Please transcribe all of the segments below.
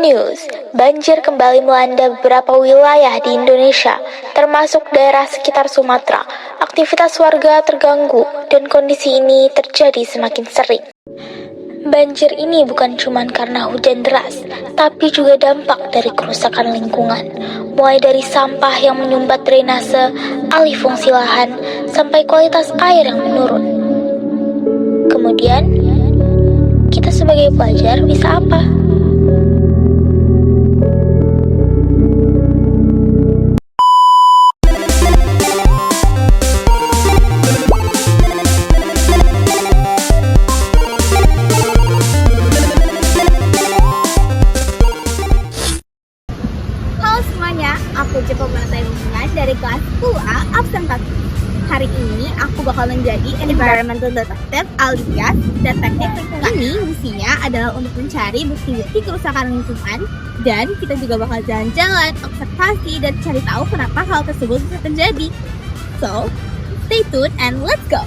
Breaking news, banjir kembali melanda beberapa wilayah di Indonesia, termasuk daerah sekitar Sumatera. Aktivitas warga terganggu dan kondisi ini terjadi semakin sering. Banjir ini bukan cuma karena hujan deras, tapi juga dampak dari kerusakan lingkungan. Mulai dari sampah yang menyumbat drainase, alih fungsi lahan, sampai kualitas air yang menurun. Kemudian, kita sebagai pelajar bisa apa? Aku Jepang Manatai Hubungan dari kelas 2A absen 4. Hari ini aku bakal menjadi environmental detective alias detektif lingkungan. Ini misinya adalah untuk mencari bukti-bukti kerusakan lingkungan, dan kita juga bakal jalan-jalan, observasi, dan cari tahu kenapa hal tersebut bisa terjadi. So, stay tuned and let's go!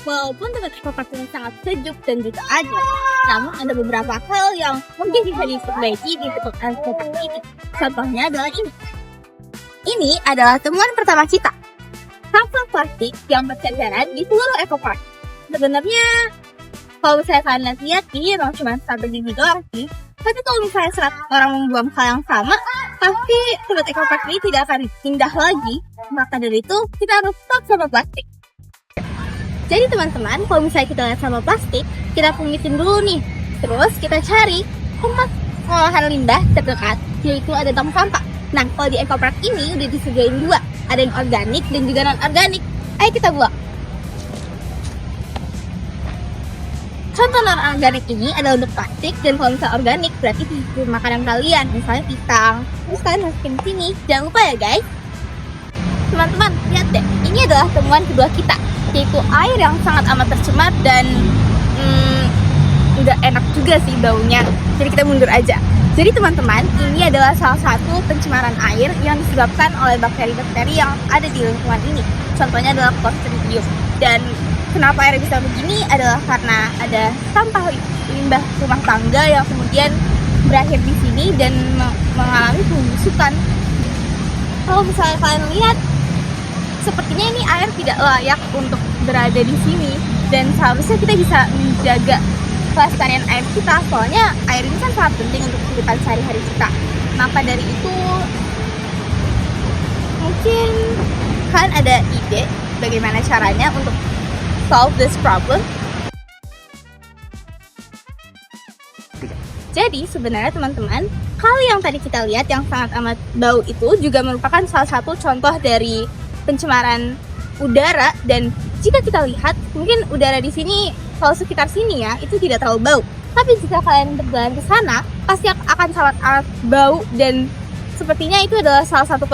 Walaupun tempat ekopark ini sangat sejuk dan juga adem, namun ada beberapa hal yang mungkin bisa diperbaiki di tempat ekopark ini. Contohnya adalah ini. Ini adalah temuan pertama kita, sampah plastik yang berceceran di seluruh ekopark. Sebenarnya, kalau misalnya kalian lihat, ini memang cuma satu gigi doang sih. Tapi kalau misalnya 100 orang membuang hal yang sama, pasti tempat ekopark ini tidak akan indah lagi. Maka dari itu, kita harus stop sama plastik. Jadi teman-teman, kalau misalnya kita lihat sampah plastik, kita pungitin dulu nih. Terus kita cari tempat pengolahan limbah terdekat, yaitu ada tong sampah. Nah, kalau di ekopark ini udah disediain dua, ada yang organik dan juga non-organik. Ayo kita buang. Contoh non-organik ini adalah untuk plastik, dan kalau misalnya organik berarti di makanan kalian, misalnya pisang. Terus kalian masukin di sini. Jangan lupa ya guys. Teman-teman, lihat deh, ini adalah temuan kedua kita, yaitu air yang sangat amat tercemar dan nggak enak juga sih baunya. Jadi kita mundur aja. Jadi teman-teman, ini adalah salah satu pencemaran air yang disebabkan oleh bakteri-bakteri yang ada di lingkungan ini. Contohnya adalah Clostridium. Dan kenapa air bisa begini adalah karena ada sampah limbah rumah tangga yang kemudian berakhir di sini dan mengalami pembusukan. Kalau misalnya kalian lihat, sepertinya ini air tidak layak untuk berada di sini, dan seharusnya kita bisa menjaga kelestarian air kita, soalnya air ini kan sangat penting untuk kehidupan sehari-hari kita. Maka dari itu, mungkin kalian ada ide bagaimana caranya untuk solve this problem? Jadi sebenarnya teman-teman, hal yang tadi kita lihat yang sangat amat bau itu juga merupakan salah satu contoh dari pencemaran udara. Dan jika kita lihat, mungkin udara di sini kalau sekitar sini ya itu tidak terlalu bau. Tapi jika kalian berjalan ke sana, pasti akan sangat bau, dan sepertinya itu adalah salah satu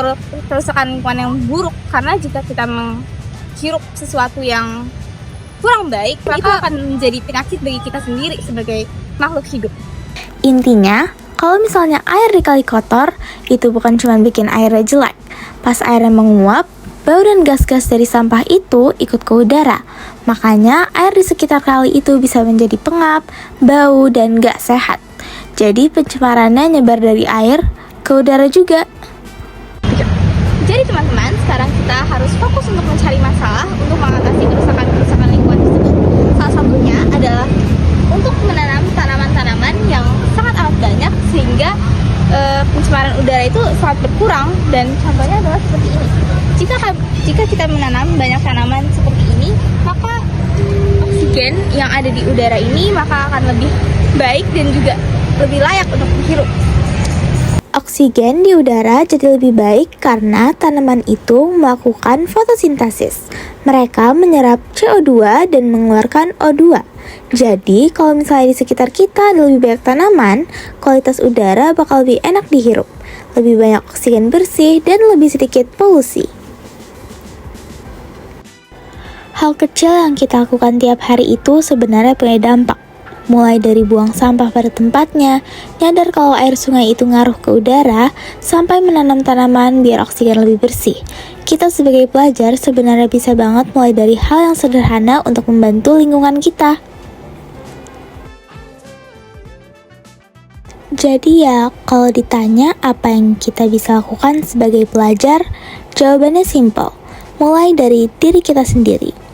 kerusakan lingkungan yang buruk. Karena jika kita menghirup sesuatu yang kurang baik, itu akan menjadi penyakit bagi kita sendiri sebagai makhluk hidup. Intinya, kalau misalnya air di kali kotor, itu bukan cuma bikin airnya jelek. Pas airnya menguap, bau dan gas-gas dari sampah itu ikut ke udara. Makanya air di sekitar kali itu bisa menjadi pengap, bau, dan gak sehat. Jadi pencemarannya nyebar dari air ke udara juga. Jadi teman-teman, sekarang kita harus fokus untuk mencari masalah untuk mengatasi kerusakan lingkungan tersebut. Salah satunya adalah untuk menanam tanaman-tanaman yang sangat amat banyak, sehingga pencemaran udara itu sangat berkurang. Dan contohnya adalah seperti ini. Jika kita menanam banyak tanaman seperti ini, maka oksigen yang ada di udara ini maka akan lebih baik dan juga lebih layak untuk dihirup. Oksigen di udara jadi lebih baik karena tanaman itu melakukan fotosintesis. Mereka menyerap CO2 dan mengeluarkan O2. Jadi, kalau misalnya di sekitar kita ada lebih banyak tanaman, kualitas udara bakal lebih enak dihirup. Lebih banyak oksigen bersih dan lebih sedikit polusi. Hal kecil yang kita lakukan tiap hari itu sebenarnya punya dampak. Mulai dari buang sampah pada tempatnya, nyadar kalau air sungai itu ngaruh ke udara, sampai menanam tanaman biar oksigen lebih bersih. Kita sebagai pelajar sebenarnya bisa banget mulai dari hal yang sederhana untuk membantu lingkungan kita. Jadi ya, kalau ditanya apa yang kita bisa lakukan sebagai pelajar, jawabannya simpel. Mulai dari diri kita sendiri.